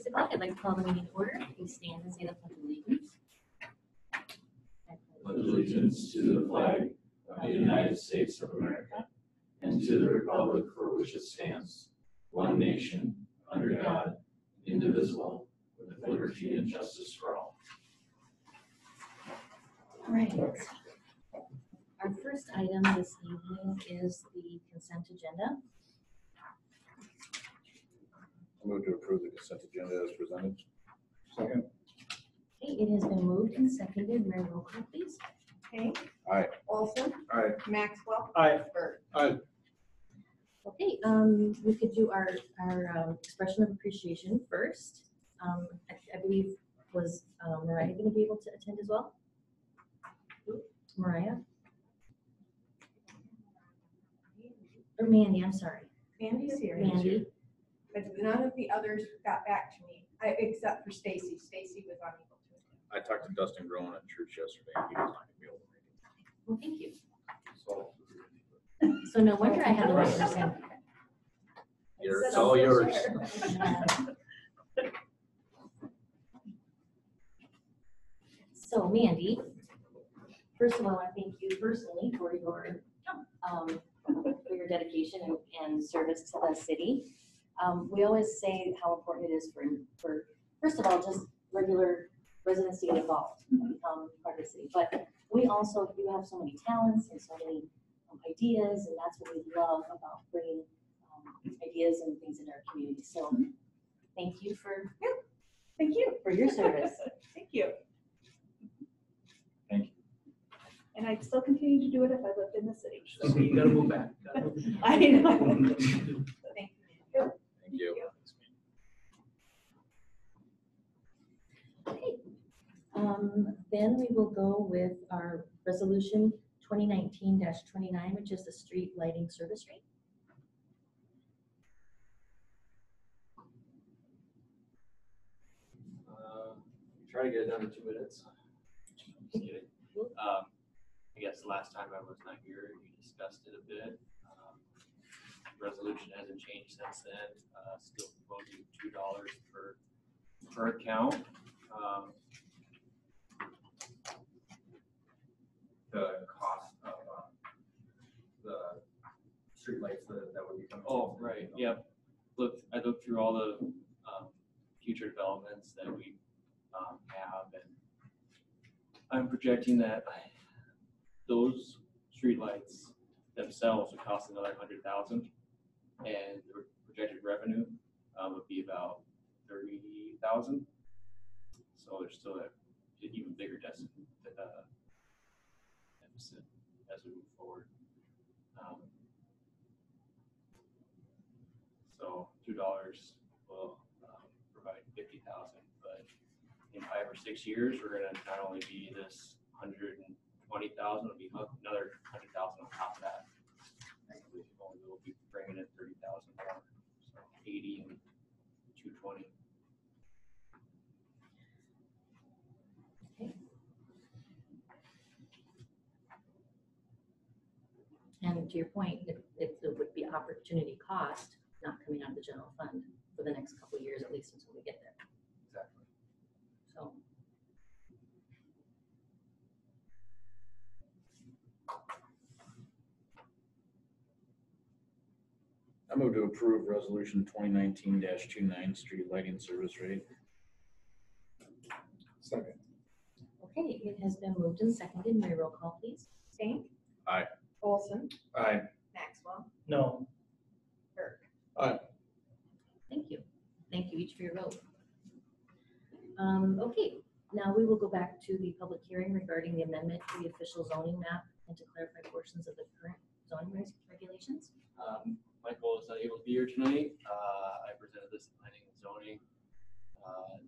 6 o'clock. I'd like to call the meeting to order. Please stand and say the pledge of allegiance. Pledge allegiance to the flag of the United States of America and to the republic for which it stands, one nation, under God, indivisible, with liberty and justice for all. All right. Our first item this evening is the consent agenda. I move to approve the consent agenda as presented. Second. Okay, it has been moved and seconded. Mary, roll call, please. Hank. Aye. Olson. Aye. Maxwell. Aye. Bird. Aye. Okay, we could do our expression of appreciation first. I believe was Mariah going to be able to attend as well? Mariah? Or Mandy, I'm sorry. Mandy's here. Mandy. But none of the others got back to me, except for Stacy. Stacy was unable to attend. I talked to Dustin Groen at church yesterday. He was not going to be able to make it. Well, thank you. So, So no wonder I had a letter saying. it's all yours. So Mandy, first of all, I want to thank you personally for your dedication and service to the city. We always say how important it is for first of all, just regular residents to get involved, become part of the city. But we also, you have so many talents and so many ideas, and that's what we love about bringing ideas and things in our community. So thank you for Thank you. for your service. Thank you. Thank you. And I'd still continue to do it if I lived in the city. So you gotta move back. I know. Thank you. Thank you. Okay. Then we will go with our resolution 2019-29, which is the street lighting service rate. Try to get it done in 2 minutes. Just kidding. I guess last time I was not here, you discussed it a bit. Resolution hasn't changed since then. Still proposing $2 per account. The cost of the streetlights that would be coming. Oh, right. Yep. I looked through all the future developments that we have, and I'm projecting that those streetlights themselves would cost another $100,000, and the projected revenue would be about $30,000. So there's still an even bigger deficit as we move forward. So $2 will provide $50,000, but in 5 or 6 years, we're going to not only be this $120,000, it'll be another $100,000 on top of that. We'll be bringing in $30,000 more, so 80 and 220. Okay. And to your point, it would be opportunity cost, not coming out of the general fund for the next couple of years, at least until we get there. Exactly. So. I move to approve resolution 2019-29 street lighting service rate. Second. Okay, it has been moved and seconded. Mary, roll call, please. Hank. Aye. Olson. Aye. Maxwell. No. Bird. Aye. Thank you. Thank you each for your vote. Okay, now we will go back to the public hearing regarding the amendment to the official zoning map and to clarify portions of the current zoning regulations. Michael is not able to be here tonight. I presented this to planning and zoning.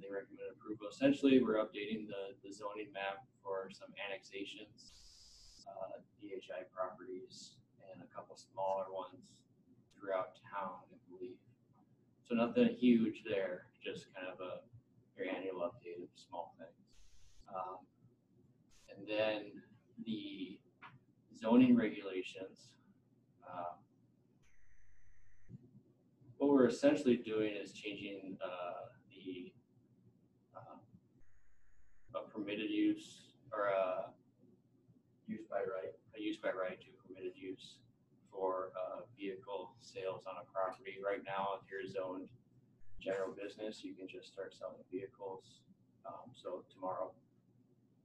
They recommended approval. Essentially, we're updating the zoning map for some annexations, DHI properties, and a couple smaller ones throughout town, I believe. So nothing huge there, just kind of your annual update of small things. And then the zoning regulations, what we're essentially doing is changing the permitted use or Used by right. a use by right to permitted use for vehicle sales on a property. Right now, if you're zoned general business, you can just start selling vehicles. So tomorrow,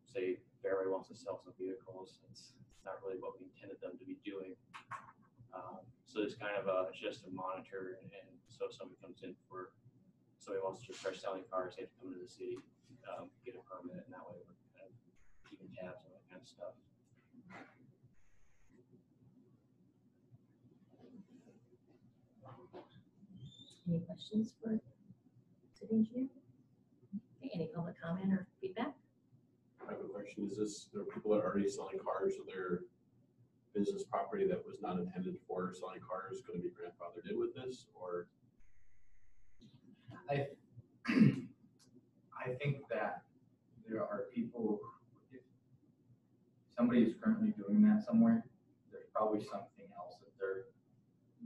say Fairway wants to sell some vehicles, it's not really what we intended them to be doing. So it's kind of it's just to monitor, and so if somebody comes in for, somebody wants to start selling cars, they have to come to the city, get a permit, and that way we're kind of keeping tabs on that kind of stuff. Any questions for city engineer? Okay, any public comment or feedback? I have a question. Is this, there are people that are already selling cars, so their business property that was not intended for selling cars going to be grandfathered in with this, or? I think that there are people, if somebody is currently doing that somewhere, there's probably something else that they're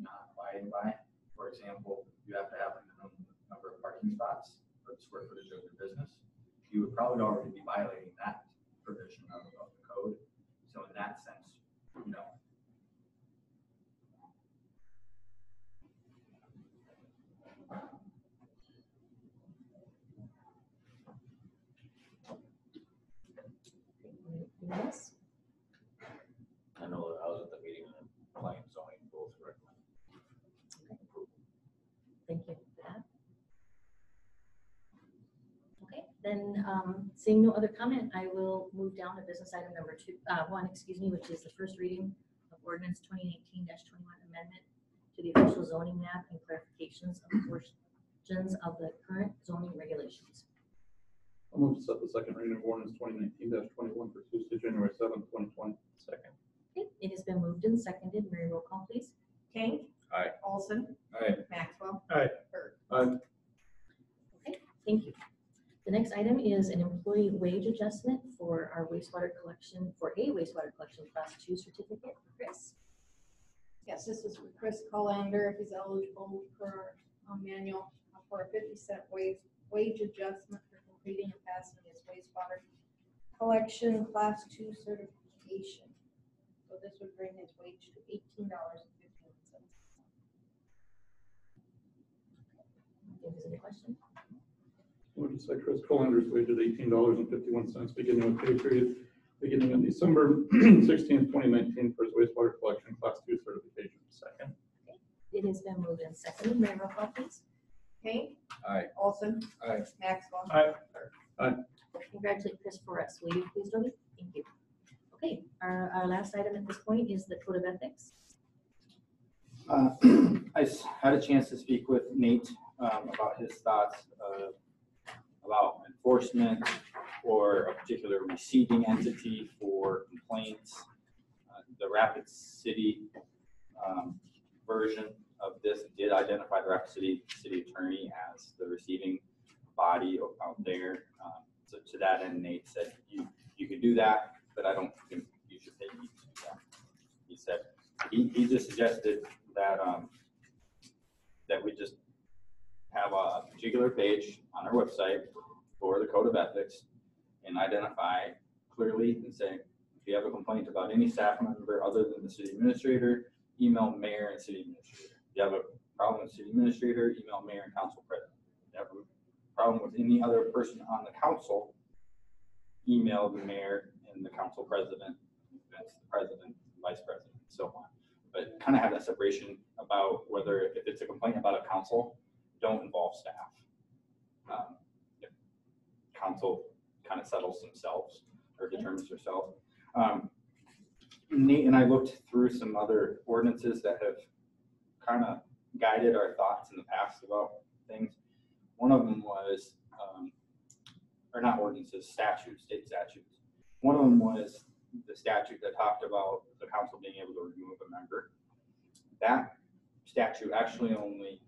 not abiding by. For example, you have to have a minimum number of parking spots for the square footage of your business. You would probably already be violating that provision of the code. So in that sense, you know, Anything else? I know that I was at the meeting and planning and zoning both recommend approval. Thank you for that. Okay, then seeing no other comment, I will move down to business item number one, which is the first reading of ordinance 2018-21 amendment to the official zoning map and clarifications of portions of the current zoning regulations. I'll move to set the second reading of ordinance 2019-21 for Tuesday, January 7th, 2020. Second. Okay, it has been moved and seconded. Mary, roll call, please. Kane. Aye. Olson. Aye. Maxwell. Aye. Bird. Okay, thank you. The next item is an employee wage adjustment for our wastewater collection, for a wastewater collection class 2 certificate. Chris? Yes, this is for Chris Colander, if he's eligible for our manual for a 50-cent wage adjustment for completing and passing his wastewater collection class 2 certification. So this would bring his wage to $18.51. If there's any questions? Move to set Chris Colander's wage at $18.51, beginning with pay period, beginning on December 16th, 2019 for his wastewater collection class 2 certification. Second. It has been moved and seconded. Mary, roll call, please. Kane. Aye. Olson. Aye. Maxwell. Aye. Congratulate Chris for us. Will you please, Dobie? Thank you. Okay, our last item at this point is the code of ethics. I had a chance to speak with Nate about his thoughts about enforcement or a particular receiving entity for complaints. The Rapid City version of this did identify the Rapid City attorney as the receiving body out there. So to that end, Nate said, you could do that, but I don't think you should pay me to do that. He said, he just suggested that that we just have a particular page on our website for the code of ethics and identify clearly and say, if you have a complaint about any staff member other than the city administrator, email mayor and city administrator. If you have a problem with city administrator, email mayor and council president. If you have a problem with any other person on the council, email the mayor and the council president, that's the president, vice president, and so on. But kind of have that separation about whether if it's a complaint about a council, don't involve staff. If council kind of settles themselves or determines themselves. Nate and I looked through some other ordinances that have kind of guided our thoughts in the past about things. One of them was, or not ordinances, statutes, state statutes. One of them was the statute that talked about the council being able to remove a member. That statute actually only,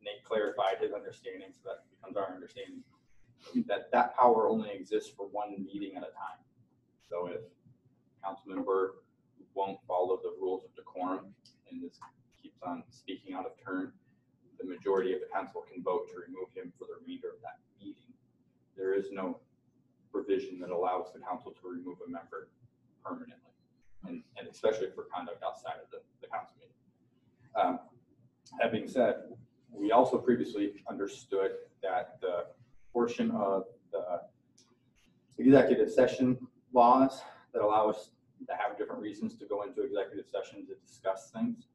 Nate clarified his understanding, so that becomes our understanding, that power only exists for one meeting at a time. So if a council member won't follow the rules of decorum and just keeps on speaking out of turn, the majority of the council can vote to remove him for the remainder of that meeting. There is no provision provision that allows the council to remove a member permanently, and especially for conduct outside of the council meeting. That being said, we also previously understood that the portion of the executive session laws that allow us to have different reasons to go into executive session to discuss things,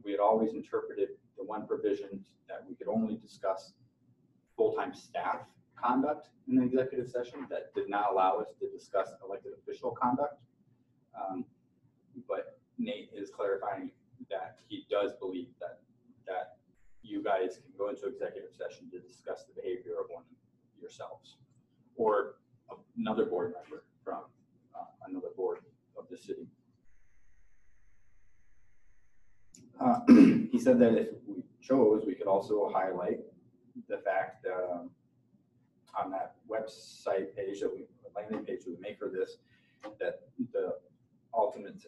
we had always interpreted the one provision that we could only discuss full-time staff conduct in the executive session. That did not allow us to discuss elected official conduct. But Nate is clarifying that he does believe that you guys can go into executive session to discuss the behavior of one of yourselves or another board member from another board of the city. He said that if we chose, we could also highlight the fact that on that website page that landing page we make for this, that the ultimate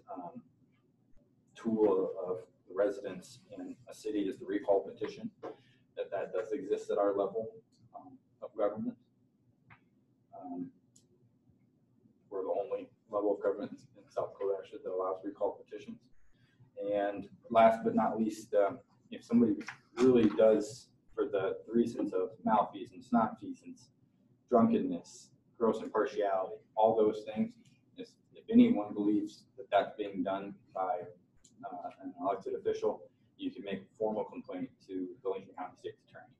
tool of the residents in a city is the recall petition, that does exist at our level of government. We're the only level of government in South Dakota actually that allows recall petitions. And last but not least, if somebody really does, for the reasons of malfeasance, nonfeasance, drunkenness, gross impartiality, all those things, if anyone believes that that's being done by an elected official, you can make a formal complaint to the Lincoln County State's Attorney.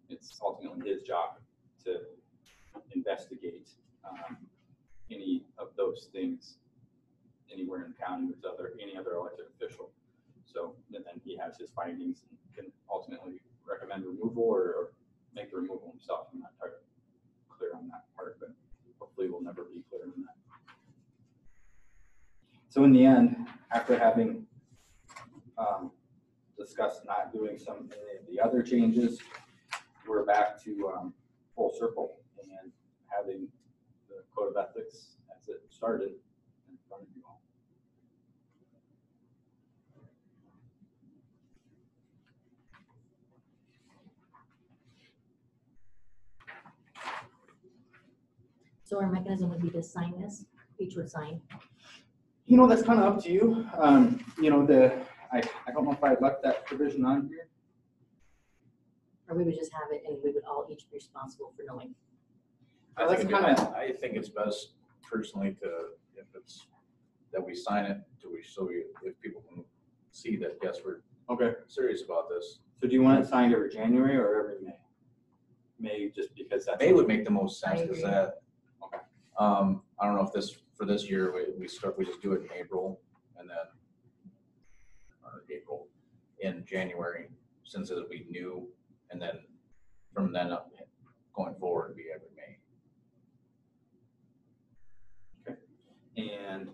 It's ultimately his job to investigate any of those things anywhere in the county with any other elected official. So and then he has his findings and can ultimately recommend removal or make the removal himself. I'm not entirely clear on that part, but hopefully we'll never be clear on that. So in the end, after having discussed not doing any of the other changes, we're back to full circle and having the code of ethics as it started in front of you all. So our mechanism would be to sign this, each would sign. You know, that's kind of up to you. You know, I don't know if I left that provision on here. Or we would just have it and we would all each be responsible for knowing. I That's think it's best personally if it's, that we sign it, if people can see that, yes, we're Okay. serious about this. So do you want it signed every January or every May? May, just because that's. May would make the most sense, I because agree. that, I don't know if for this year, we just do it in April and then, or April in January, since it'll be new, and then from then up, going forward, it'll be every May. And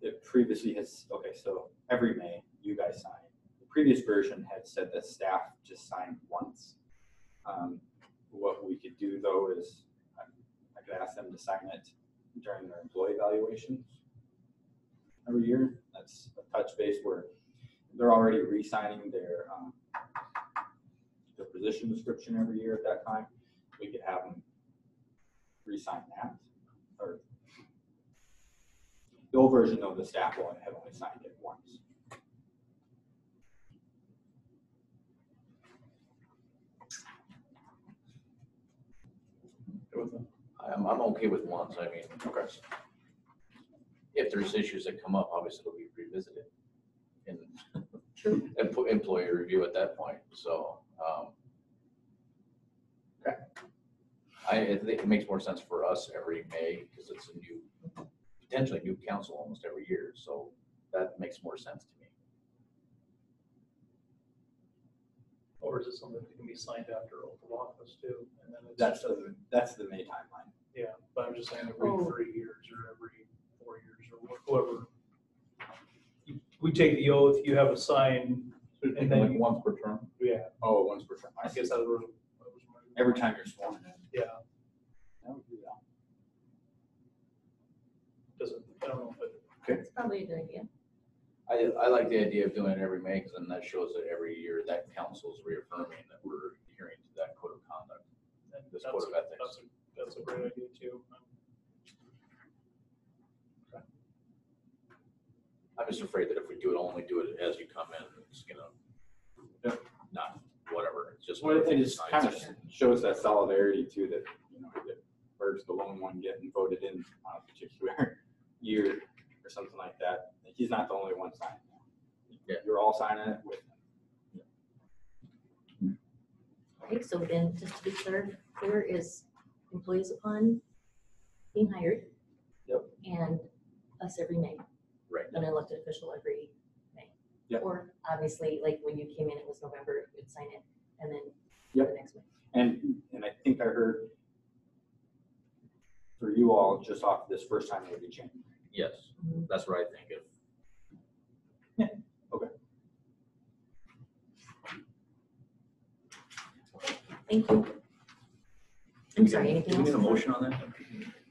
it previously has, okay, so every May you guys sign. The previous version had said that staff just signed once. What we could do though is I could ask them to sign it during their employee evaluations every year. That's a touch base where they're already re-signing their position description every year at that time. We could have them re-sign that. Or the old version of the staff will have only signed it once. I'm okay with once. I mean, if there's issues that come up, obviously it'll be revisited in employee review at that point. So, I think it makes more sense for us every May because it's a potentially new council almost every year. So that makes more sense to me. Or is it something that can be signed after oath of office too? And then it's That's the May timeline. yeah, but I'm just saying every 3 years or every 4 years or whoever. We take the oath, you have a sign, and then Like once per term? yeah, Oh, once per term. I guess that was Every time you're sworn in. yeah. That would do that. Doesn't, I don't know if it, It's probably a good idea. I like the idea of doing it every May because then that shows that every year that council is reaffirming that we're adhering to that code of conduct That's code of ethics. That's a great idea too. I'm just afraid that if we do it, only do it as you come in, it's gonna, not whatever, it's just. Well, it just kind of shows that solidarity too, that, you know, that Berg's the lone one getting voted in on a particular year or something like that. He's not the only one signing it. Yeah. You're all signing it with him. Okay, so then, just to be clear is employees upon being hired. Yep. And us every May. Right. An elected official every May. Yep. Or obviously, like when you came in, it was November, you'd sign it, and then Yep. the next May. And I think I heard for you all, just off this first time, it would be January. Yes, that's what I think of. Thank you. I'm sorry, anything Do we need a else? motion on that?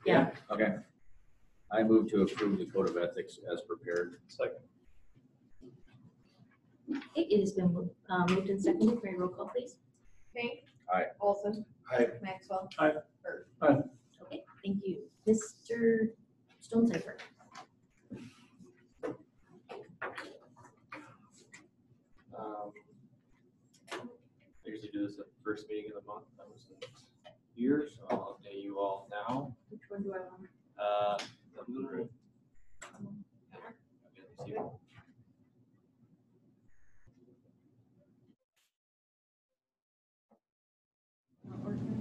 Yeah. Okay. I move to approve the code of ethics as prepared. Second. Okay, it has been moved and seconded. May I roll call, please? Hank. Aye. Olson. Aye. Maxwell. Aye. Bird. Okay, thank you. Mr. Stonecipher. I usually do this at the first meeting of the month. That was here, so I'll update you all now. Which one do I want? The little. Okay, let me see. Not working.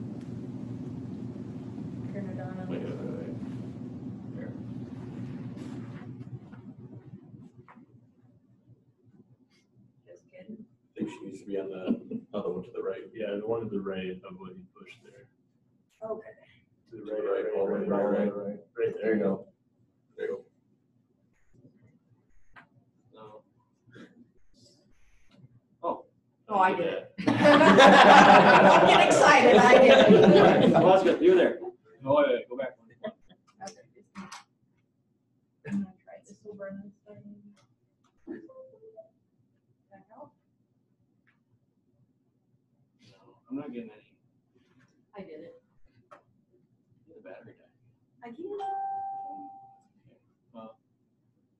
Turn it on. Wait. There. Just kidding. I think she needs to be on the other one to the right. Yeah, the one to the right of what you pushed there. Okay. To the To the right, all the way down. Right there you go. There you No. Oh. Oh, I did it. Get Get excited, I did it. Well, that's good. You're there. No, wait, go back. Okay, just me. I'm gonna try this over and then start. Back out. No, I'm not getting any. I did it. The battery died. I did it. Well,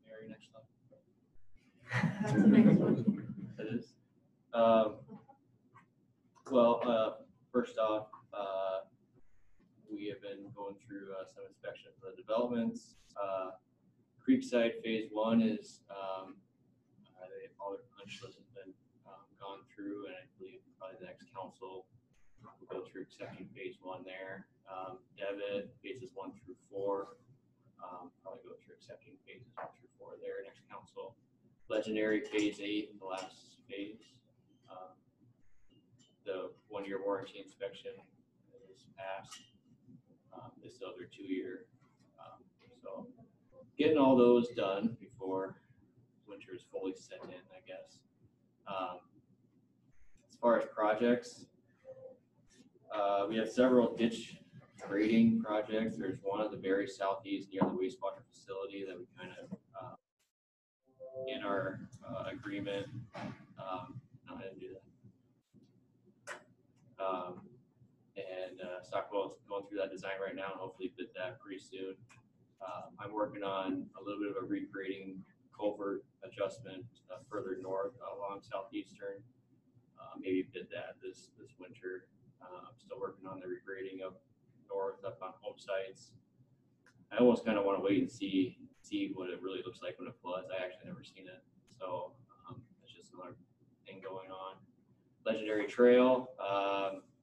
Mary, next up. That's the next one. That is. First off, we have been going through some inspection of the developments. Creekside Phase 1 is, all their punch list has been gone through, and I believe probably the next council will go through accepting Phase 1 there. Devitt, Phases 1 through 4, probably go through accepting Phases 1 through 4 there next council. Legendary Phase 8, the last phase. The 1-year warranty inspection is passed. They still have their 2-year. So getting all those done before winter is fully set in, I guess. As far as projects, we have several ditch grading projects. There's one at the very southeast near the wastewater facility that we kind of, in our agreement, no, I didn't do that. Stockwell's going through that design right now and hopefully bid that pretty soon. I'm working on a little bit of a regrading culvert adjustment further north along Southeastern. Maybe bid that this winter. I'm still working on the regrading of north up on home sites. I almost kind of want to wait and see what it really looks like when it floods. I actually never seen it, so it's just another thing going on. Legendary Trail.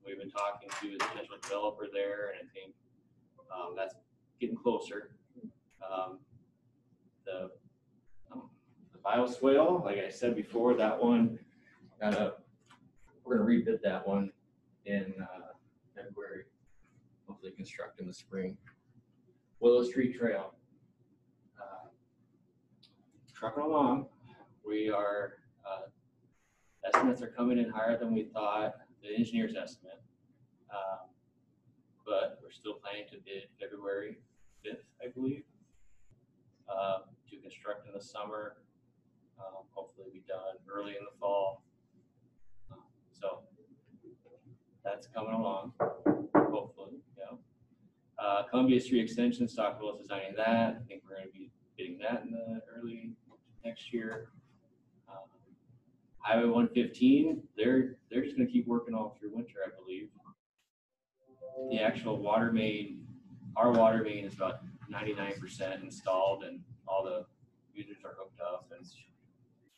We've been talking to the potential developer there, and I think that's getting closer. The bioswale, like I said before, that one, we're gonna rebid that one in February. Hopefully construct in the spring. Willow Street Trail. Trucking along. We are, estimates are coming in higher than we thought, the engineer's estimate. But we're still planning to bid February 5th, I believe, to construct in the summer. Hopefully be done early in the fall. So that's coming along. Hopefully Columbia Street Extension, Stockwell is designing that. I think we're gonna be getting that in the early next year. Highway 115, they're just gonna keep working all through winter, I believe. The actual water main, our water main is about 99% installed and all the users are hooked up, and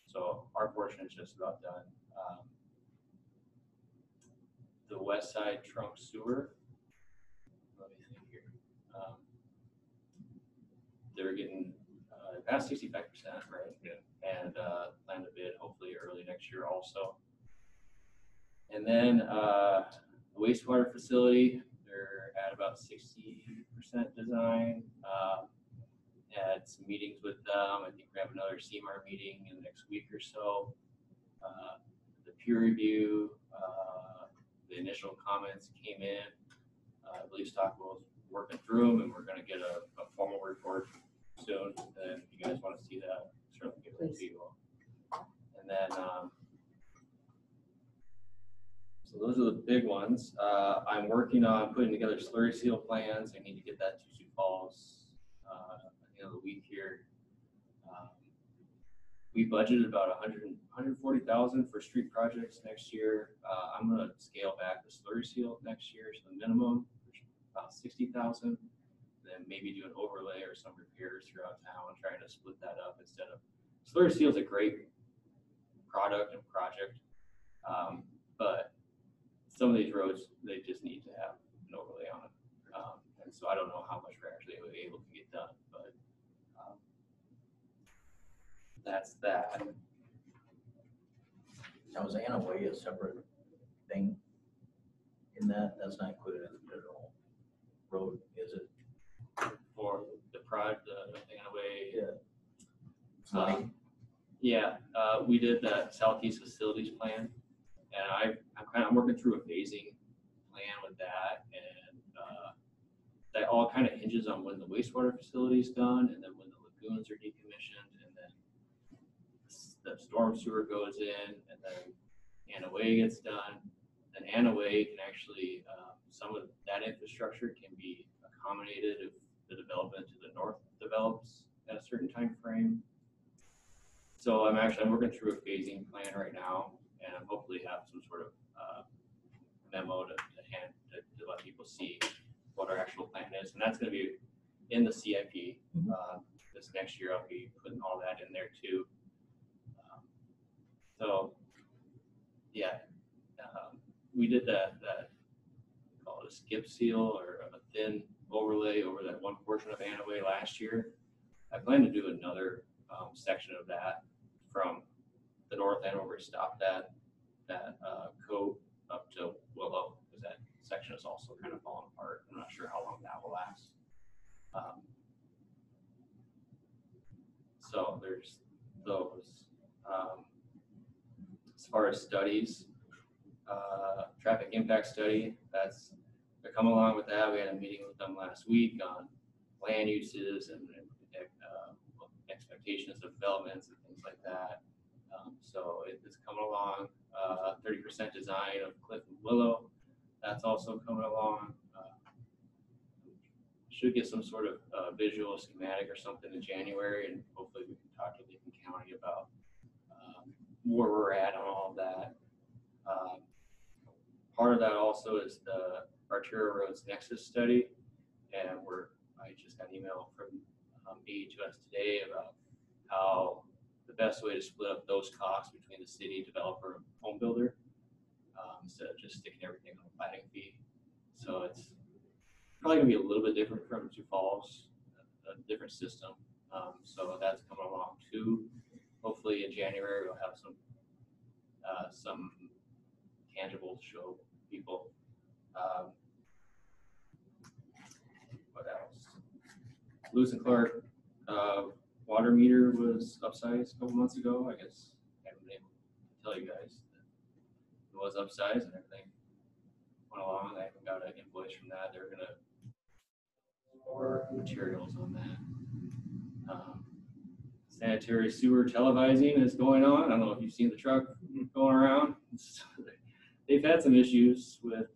so our portion is just about done. The west side trunk sewer, let me think here. They're getting past 65%, right? Yeah. And plan to bid hopefully early next year also. And then the wastewater facility, they're at about 60% design. Had some meetings with them. I think we have another CMAR meeting in the next week or so. The peer review, the initial comments came in. I believe Stockwell's working through them, and we're going to get a formal report soon. And if you guys want to see that, certainly give it to you. And then, so those are the big ones. I'm working on putting together slurry seal plans. I need to get that to Sioux Falls at the end of the week here. We budgeted about 140,000 for street projects next year. I'm going to scale back the slurry seal next year to the minimum, which is about 60,000. Then maybe do an overlay or some repairs throughout town, trying to split that up instead of slurry seal is a great product and project, but some of these roads they just need to have an overlay on it, and so I don't know how much we're actually able to get done, but that's that. Now, is Anna Way a separate thing in that? That's not included in the general road, is it? For the project, the thing away. It's money. Yeah, we did that southeast facilities plan, and I'm working through a phasing plan with that, and that all kind of hinges on when the wastewater facility is done, and then when the lagoons are decommissioned, and then the storm sewer goes in, and then Anna Way gets done. And Anna Way can actually, some of that infrastructure can be accommodated if the development to the north develops at a certain time frame. So I'm working through a phasing plan right now, and I'm hopefully have some sort of memo to hand to let people see what our actual plan is, and that's going to be in the CIP. This next year, I'll be putting all that in there too. So yeah, we did that call it a skip seal or a thin overlay over that one portion of Anna Way last year. I plan to do another section of that from the north end where we stopped that coat up to Willow, because that section is also kind of falling apart. I'm not sure how long that will last. So there's those. As far as studies, traffic impact study, they're coming along with that. We had a meeting with them last week on land uses and expectations of developments and things like that. So it's coming along. 30% design of Cliff and Willow, that's also coming along. Should get some sort of visual schematic or something in January, and hopefully we can talk to Lincoln County about where we're at on all of that. Part of that also is the arterial roads nexus study, and I just got an email from AE to us today about how the best way to split up those costs between the city, developer, and home builder, instead of just sticking everything on a platting fee. So it's probably gonna be a little bit different from Sioux Falls, a different system. So that's coming along too. Hopefully in January we'll have some tangible to show people. What else? Lewis and Clark water meter was upsized a couple months ago. I guess I haven't been able to tell you guys that it was upsized and everything went along. I haven't got an invoice from that. They're gonna order materials on that. Sanitary sewer televising is going on. I don't know if you've seen the truck going around. They've had some issues with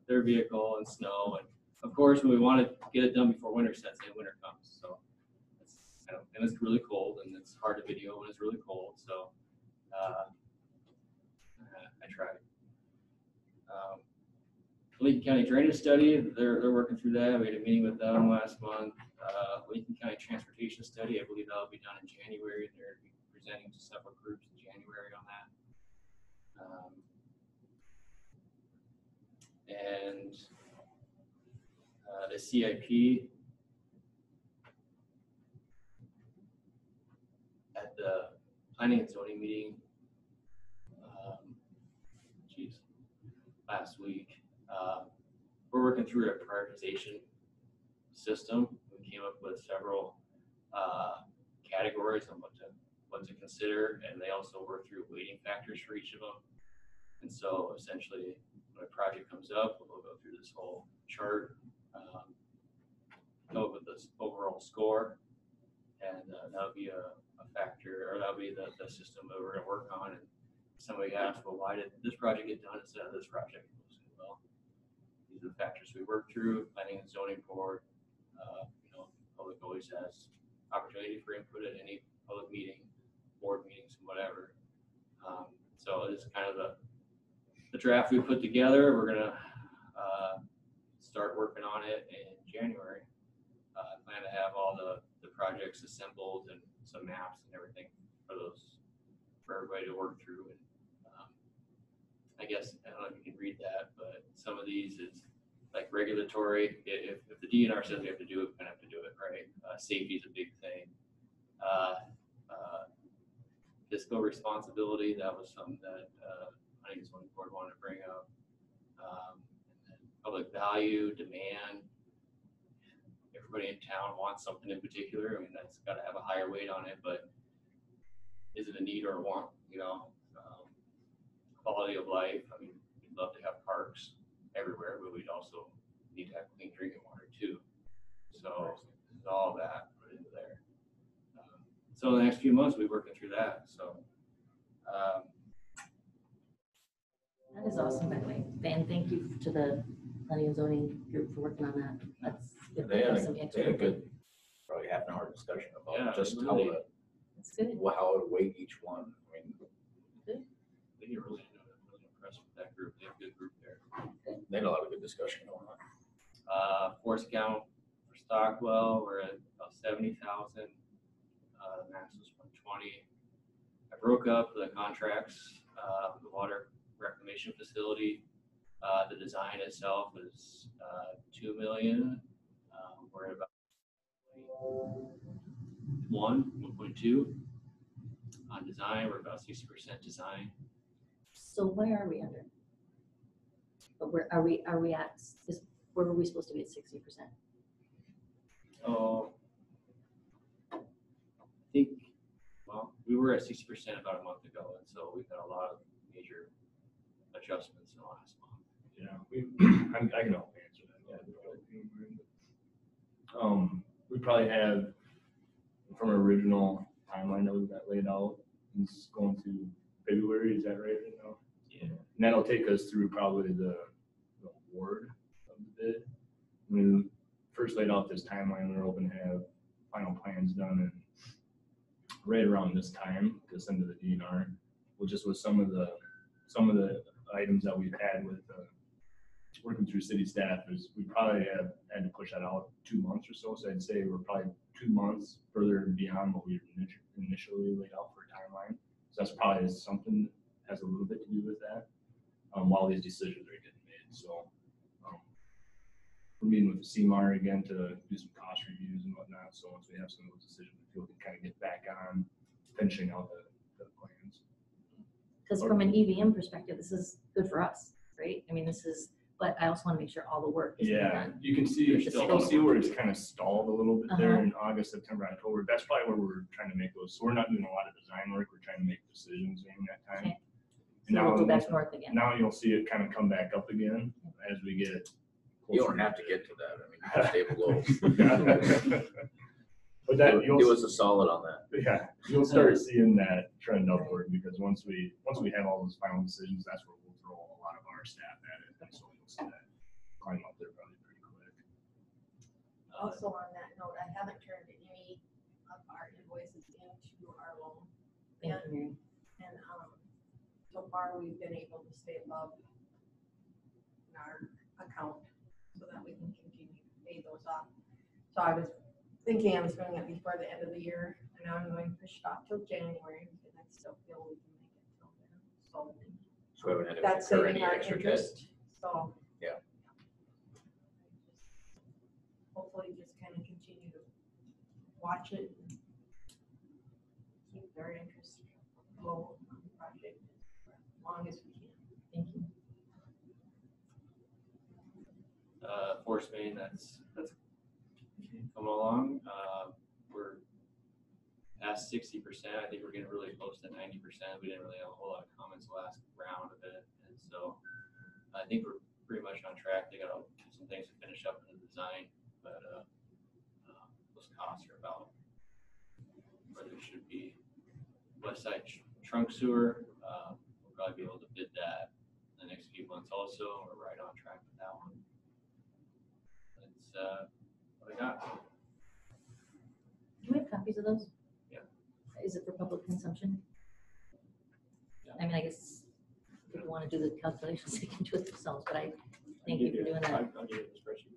their vehicle and snow, and of course, we want to get it done before winter sets in, winter comes, so. And it's really cold, and it's hard to video when it's really cold, so, I tried. Lincoln County Drainage Study, they're working through that. We had a meeting with them last month. Lincoln County Transportation Study, I believe that'll be done in January. They're presenting to several groups in January on that. And the CIP at the planning and zoning meeting, last week. We're working through a prioritization system. We came up with several categories on what to consider, and they also work through weighting factors for each of them. And so essentially, when a project comes up, we'll go through this whole chart, come up with this overall score, and that'll be a factor, or that'll be the system that we're going to work on. And somebody asked, well, why did this project get done instead of this project? Well, these are the factors we work through. Planning and zoning board, public always has opportunity for input at any public meeting, board meetings, and whatever. So it's kind of the draft we put together. We're gonna start working on it in January. I plan to have all the projects assembled and some maps and everything for everybody to work through. And I guess, I don't know if you can read that, but some of these is like regulatory. If the DNR says we have to do it, we're gonna have to do it, right? Safety is a big thing. Fiscal responsibility, that was something that I think one board wanted to bring up. And then public value, demand. Everybody in town wants something in particular. I mean, that's got to have a higher weight on it, but is it a need or a want? Quality of life. I mean, we'd love to have parks everywhere, but we'd also need to have clean drinking water too. So all that put into there. So the next few months, we'll be working through that. So. That is awesome, by the way. And thank you to the planning and zoning group for working on that. That's good. They had Some a extra- good, probably half an hour discussion about Yeah, just really. That's good. how to weight each one. I mean, You're really impressed with that group. They have a good group there. they had a lot of good discussion going on. Force count for Stockwell, we're at about 70,000. Max was 120. I broke up the contracts, the water reclamation facility. The design itself is $2 million. We're at about 1.2 on design. We're about 60% design. So where are we under? But where are we at? Where were we supposed to be at 60%? Oh, I think, well, we were at 60% about a month ago, and so we've had a lot of major adjustments in the last month. Yeah, I can help answer that. We probably have, from our original timeline that we've got laid out, it's going to February, is that right now? Yeah. And that'll take us through probably the award of the bid. When we first laid out this timeline, we were hoping to have final plans done and right around this time to send to the DNR, just with some of the items that we've had with working through city staff is we probably have had to push that out 2 months or so. So I'd say we're probably 2 months further beyond what we initially laid out for a timeline. So that's probably something that has a little bit to do with that while these decisions are getting made. So we're meeting with the CMAR again to do some cost reviews and whatnot. So once we have some of those decisions, we can kind of get back on finishing out the plans. Because from an EVM perspective, this is good for us, right? I mean, but I also want to make sure all the work is being Yeah, done. you can see where it's kind of stalled a little bit there Uh-huh. in August, September, October. That's probably where we're trying to make those. So we're not doing a lot of design work. We're trying to make decisions in that time. Okay. And So we'll go back now, north again. now you'll see it kind of come back up again as we get. You don't have to get to that. I mean, you can stay below. But that Give us a solid on that. yeah, you'll start seeing that trend upward because once we have all those final decisions, that's where we'll throw a lot of our staff at it. And so you'll see that climb up there probably pretty quick. Also on that note, I haven't turned any of our invoices into our loan yet. Thank you. And, so far we've been able to stay above in our account so that we can continue to pay those off. So I was thinking I was doing it before the end of the year, and now I'm going to push it off till January, because I still feel we can make it till then. So So we haven't had to that's incur saving any our extra debt. interest, so. Yeah. Hopefully just kind of continue to watch it and keep their interest low on the project for as long as we can. Thank you. Force main, that's coming along. We're past 60%. I think we're getting really close to 90%. We didn't really have a whole lot of comments last round of it. And so I think we're pretty much on track. They got some things to finish up in the design, but those costs are about where they should be. West side trunk sewer, we'll probably be able to bid that in the next few months also. We're right on track with that one. That's what I got. Do we have copies of those? Yeah. Is it for public consumption? Yeah. I mean, I guess if people want to do the calculations, they can do it themselves, but I thank you for doing that. I'll give you the spreadsheet.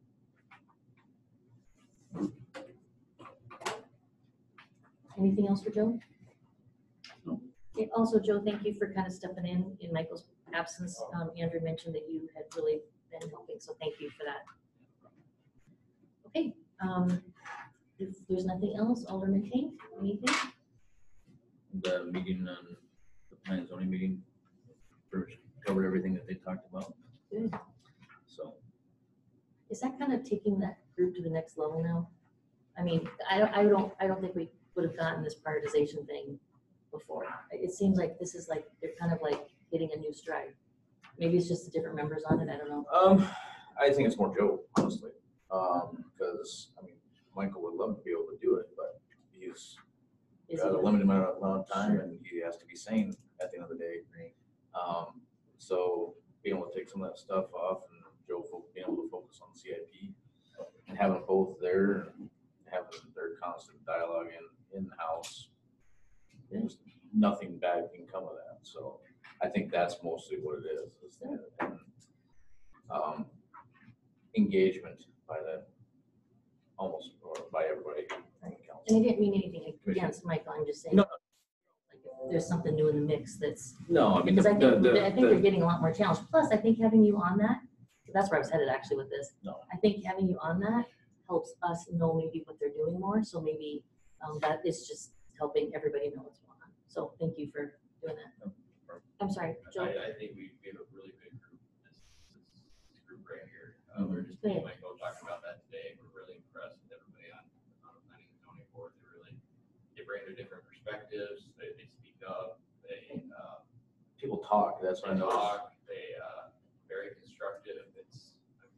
Anything else for Joe? No. Okay, also, Joe, thank you for kind of stepping in Michael's absence. Andrew mentioned that you had really been helping, so thank you for that. Okay, if there's nothing else, Alderman King, anything? The meeting on the plan and zoning meeting first covered everything that they talked about. Good. So Is that kind of taking that group to the next level now? I mean, I don't think we would have gotten this prioritization thing before. It seems like this is like, they're kind of like hitting a new stride. Maybe it's just the different members on it, I don't know. I think it's more Joe, honestly. Because I mean, Michael would love to be able to do it, but he's Is got a it- limited amount of time and he has to be sane at the end of the day. So being able to take some of that stuff off and Joe being able to focus on CIP and having them both there, and having their constant dialogue in-house, there's nothing bad can come of that. So I think that's mostly what it is that, and, engagement by the almost, or by everybody on the council. And I didn't mean anything against Michael, I'm just saying. No. Like, if there's something new in the mix that's, No, I mean, because I think they're the, getting a lot more challenged. Plus, I think having you on that, that's where I was headed actually with this. No. I think having you on that helps us know maybe what they're doing more, so maybe that is just helping everybody know what's going on. So thank you for doing that. I'm sorry, Joe. I think we have a really good group, this group right here. We're just, Good. me and Michael talking about that today. We're really impressed with everybody on the planning and zoning board. They bring their different perspectives, they speak up, they people talk, that's what I noticed. talk, they very constructive. I'm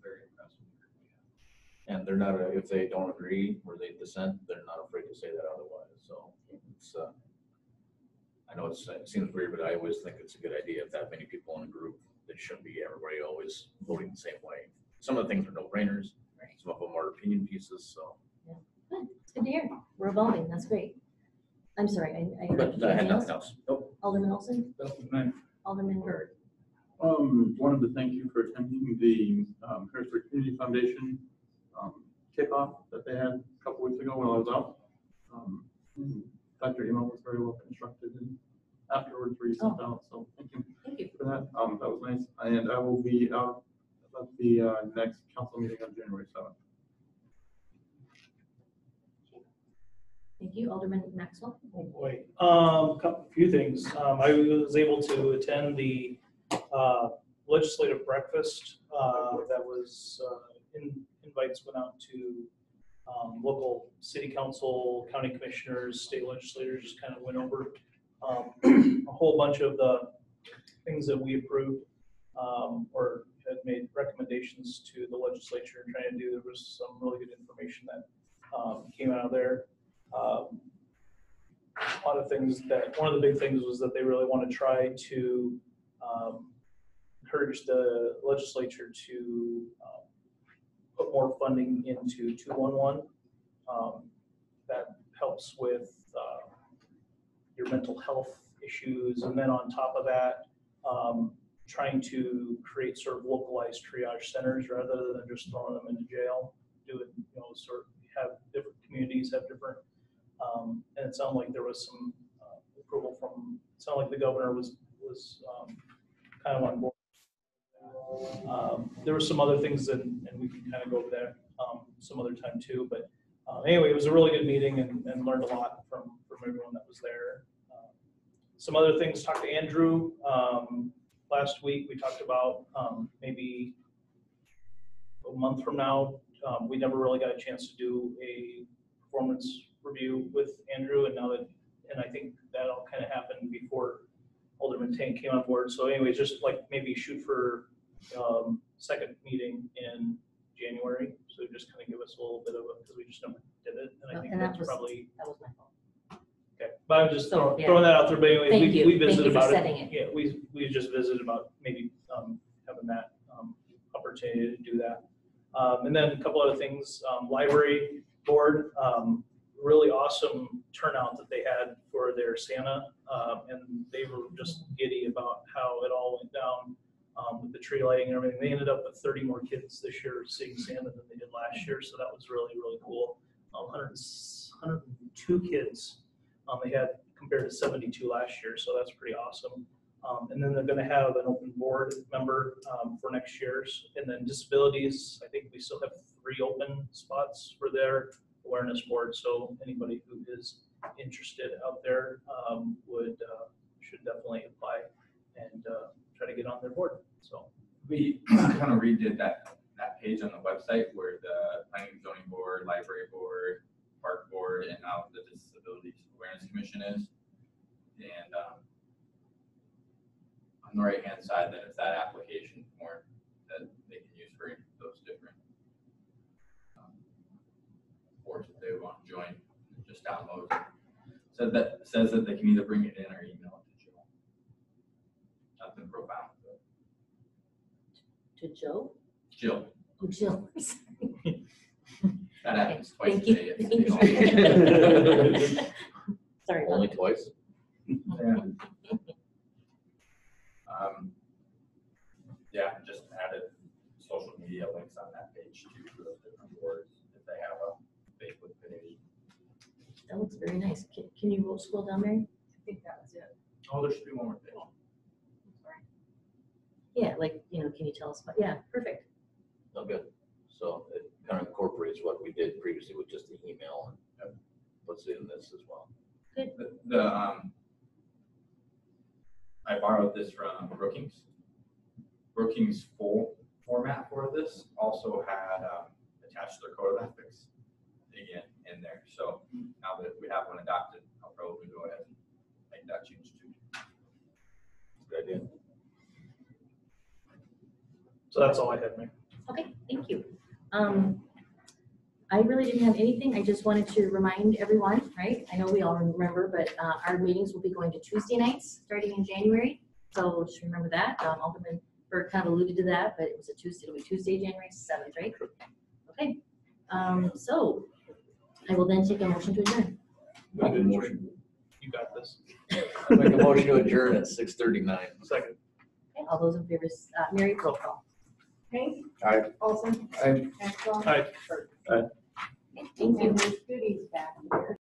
very impressed with the group we have. And they're not, if they don't agree or they dissent, they're not afraid to say that otherwise. So it's, I know it seems weird, but I always think it's a good idea if that many people in a group, it shouldn't be everybody always voting the same way. Some of the things are no-brainers, some of them are opinion pieces, so. Good, it's good to hear. We're evolving, that's great. I'm sorry, I But I anything had else? nothing else. Nope. Alderman Olson, That's the name. Alderman Berg. Wanted to thank you for attending the Harrisburg Community Foundation kickoff that they had a couple weeks ago when I was out. Thought your email was very well constructed and afterwards where you sent out, so thank you Thank you. for that. That was nice. And I will be out at the next council meeting on January 7th. Thank you, Alderman Maxwell. Oh, boy. Few things. I was able to attend the legislative breakfast that was, invites went out to local city council, county commissioners, state legislators, just kind of went over a whole bunch of the things that we approved or had made recommendations to the legislature and trying to do. There was some really good information that came out of there. A lot of things that, one of the big things was that they really want to try to encourage the legislature to put more funding into 211. That helps with your mental health issues. And then on top of that, trying to create sort of localized triage centers rather than just throwing them into jail. Do it, sort of have different communities have different, and it sounded like there was some approval from, it sounded like the governor was kind of on board. There were some other things that, and we can kind of go over that some other time too, but anyway, it was a really good meeting and learned a lot from everyone that was there. Some other things, talked to Andrew last week. We talked about maybe a month from now. We never really got a chance to do a performance review with Andrew, and I think that all kind of happened before Alderman Tank came on board. So anyways, just like maybe shoot for second meeting in January. So just kind of give us a little bit of it because we just never did it. And I think that's probably. That was my fault. Okay, but I'm just So, yeah. throwing that out there. But anyway, Thank you. we Thank visited you for about setting it. it. Yeah, we just visited about maybe having that opportunity to do that. And then a couple other things. Library board, really awesome turnout that they had for their Santa, and they were just giddy about how it all went down with the tree lighting and everything. They ended up with 30 more kids this year seeing Santa than they did last year, so that was really, really cool. 102 kids they had compared to 72 last year, so that's pretty awesome. And then they're going to have an open board member for next year's. And then disabilities, I think we still have 3 open spots for their awareness board. So anybody who is interested out there should definitely apply and try to get on their board. So We kind of redid that page on the website where the planning and zoning board, library board, park board, and now the disabilities awareness commission is. And on the right hand side, then it's that application form that they can use for those different boards that they want to join. Just download it. Says that they can either bring it in or email it to Jill. Nothing profound. To Joe? Jill. Oh, Jill. That happens twice Thank a you. day. Thank you. Sorry. Only twice? Yeah. Yeah, just added social media links on that page too for those different boards if they have a Facebook page. That looks very nice. Can you scroll down there? I think that was it. Oh, there should be one more page. Sorry. Yeah, like, can you tell us about, yeah, perfect. Oh, good. So it kind of incorporates what we did previously with just the email and puts it in this as well. I borrowed this from Brookings. Brookings' full format for this also had attached their code of ethics again in there. So now that we have one adopted, I'll probably go ahead and make that change too. Good idea. So that's all I had, Mayor. Okay, thank you. I really didn't have anything. I just wanted to remind everyone, right? I know we all remember, but our meetings will be going to Tuesday nights starting in January. So just remember that. Alderman Burke kind of alluded to that, but it was a Tuesday. It'll be Tuesday, January 7th, right? Okay. So I will then take a motion to adjourn. Make a motion. You got this. Make a motion to adjourn at 6:39. Second. Okay, all those in favor, Mary, roll call. Hank? Aye. Olson? Aye. Maxwell? Aye. Burke. Okay, thank you. And there's goodies back